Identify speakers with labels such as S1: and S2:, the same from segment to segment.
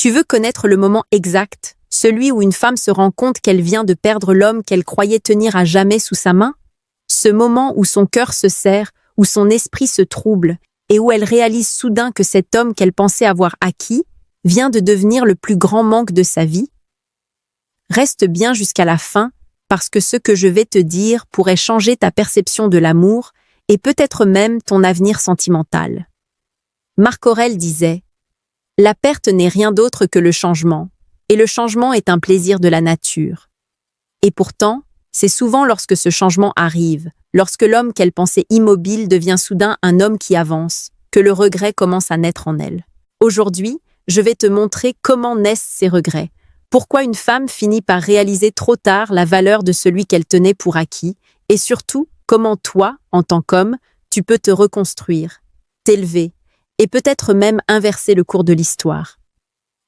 S1: Tu veux connaître le moment exact, celui où une femme se rend compte qu'elle vient de perdre l'homme qu'elle croyait tenir à jamais sous sa main? Ce moment où son cœur se serre, où son esprit se trouble, et où elle réalise soudain que cet homme qu'elle pensait avoir acquis vient de devenir le plus grand manque de sa vie? Reste bien jusqu'à la fin, parce que ce que je vais te dire pourrait changer ta perception de l'amour et peut-être même ton avenir sentimental. Marc Aurèle disait « La perte n'est rien d'autre que le changement, et le changement est un plaisir de la nature. » Et pourtant, c'est souvent lorsque ce changement arrive, lorsque l'homme qu'elle pensait immobile devient soudain un homme qui avance, que le regret commence à naître en elle. Aujourd'hui, je vais te montrer comment naissent ces regrets, pourquoi une femme finit par réaliser trop tard la valeur de celui qu'elle tenait pour acquis, et surtout, comment toi, en tant qu'homme, tu peux te reconstruire, t'élever, et peut-être même inverser le cours de l'histoire.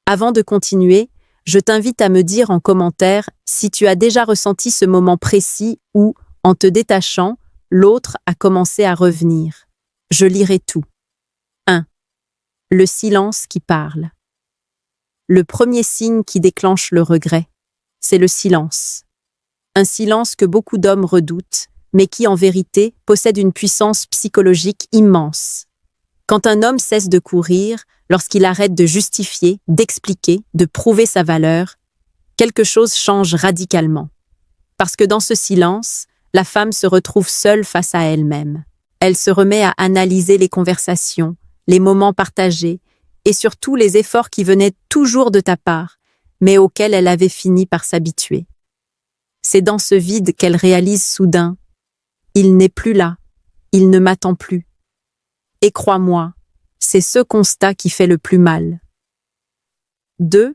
S1: Avant de continuer, je t'invite à me dire en commentaire si tu as déjà ressenti ce moment précis où, en te détachant, l'autre a commencé à revenir. Je lirai tout. 1. Le silence qui parle. Le premier signe qui déclenche le regret, c'est le silence. Un silence que beaucoup d'hommes redoutent, mais qui en vérité possède une puissance psychologique immense. Quand un homme cesse de courir, lorsqu'il arrête de justifier, d'expliquer, de prouver sa valeur, quelque chose change radicalement. Parce que dans ce silence, la femme se retrouve seule face à elle-même. Elle se remet à analyser les conversations, les moments partagés, et surtout les efforts qui venaient toujours de ta part, mais auxquels elle avait fini par s'habituer. C'est dans ce vide qu'elle réalise soudain « Il n'est plus là, il ne m'attend plus ». Et crois-moi, c'est ce constat qui fait le plus mal. 2.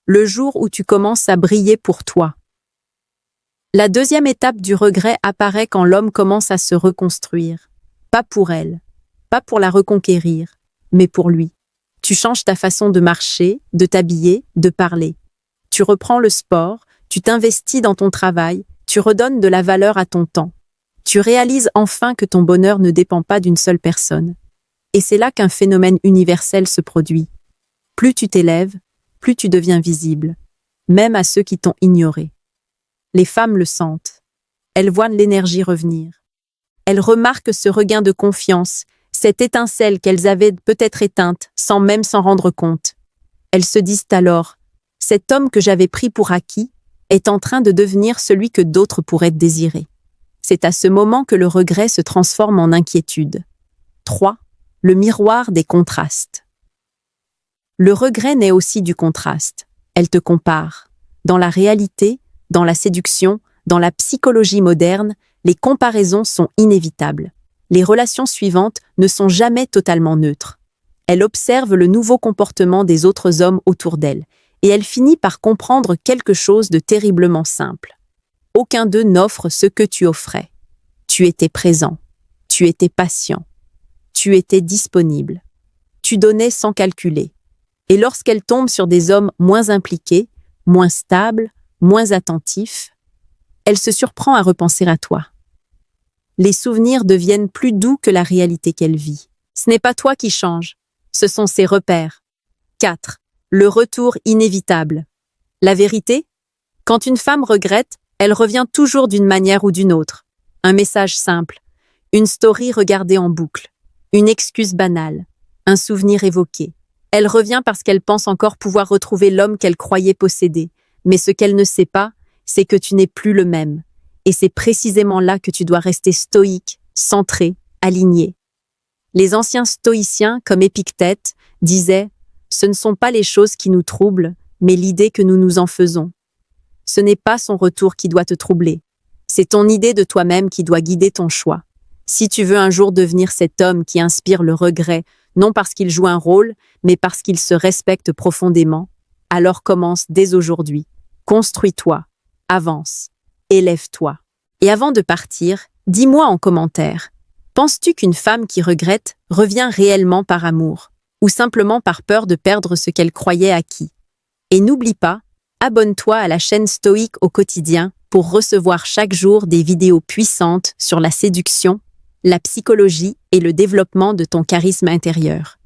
S1: Le jour où tu commences à briller pour toi. La deuxième étape du regret apparaît quand l'homme commence à se reconstruire. Pas pour elle, pas pour la reconquérir, mais pour lui. Tu changes ta façon de marcher, de t'habiller, de parler. Tu reprends le sport, tu t'investis dans ton travail, tu redonnes de la valeur à ton temps. Tu réalises enfin que ton bonheur ne dépend pas d'une seule personne. Et c'est là qu'un phénomène universel se produit. Plus tu t'élèves, plus tu deviens visible, même à ceux qui t'ont ignoré. Les femmes le sentent. Elles voient l'énergie revenir. Elles remarquent ce regain de confiance, cette étincelle qu'elles avaient peut-être éteinte sans même s'en rendre compte. Elles se disent alors « Cet homme que j'avais pris pour acquis est en train de devenir celui que d'autres pourraient désirer. » C'est à ce moment que le regret se transforme en inquiétude. 3. Le miroir des contrastes. Le regret naît aussi du contraste. Elle te compare. Dans la réalité, dans la séduction, dans la psychologie moderne, les comparaisons sont inévitables. Les relations suivantes ne sont jamais totalement neutres. Elle observe le nouveau comportement des autres hommes autour d'elle, et elle finit par comprendre quelque chose de terriblement simple. Aucun d'eux n'offre ce que tu offrais. Tu étais présent, tu étais patient, tu étais disponible. Tu donnais sans calculer. Et lorsqu'elle tombe sur des hommes moins impliqués, moins stables, moins attentifs, elle se surprend à repenser à toi. Les souvenirs deviennent plus doux que la réalité qu'elle vit. Ce n'est pas toi qui changes, ce sont ses repères. 4. Le retour inévitable. La vérité? Quand une femme regrette, elle revient toujours d'une manière ou d'une autre. Un message simple, une story regardée en boucle, une excuse banale, un souvenir évoqué. Elle revient parce qu'elle pense encore pouvoir retrouver l'homme qu'elle croyait posséder. Mais ce qu'elle ne sait pas, c'est que tu n'es plus le même. Et c'est précisément là que tu dois rester stoïque, centré, aligné. Les anciens stoïciens, comme Épictète, disaient « Ce ne sont pas les choses qui nous troublent, mais l'idée que nous nous en faisons. » Ce n'est pas son retour qui doit te troubler. C'est ton idée de toi-même qui doit guider ton choix. Si tu veux un jour devenir cet homme qui inspire le regret, non parce qu'il joue un rôle, mais parce qu'il se respecte profondément, alors commence dès aujourd'hui. Construis-toi, avance, élève-toi. Et avant de partir, dis-moi en commentaire, penses-tu qu'une femme qui regrette revient réellement par amour, ou simplement par peur de perdre ce qu'elle croyait acquis? Et n'oublie pas, abonne-toi à la chaîne Stoïque au quotidien pour recevoir chaque jour des vidéos puissantes sur la séduction, la psychologie et le développement de ton charisme intérieur.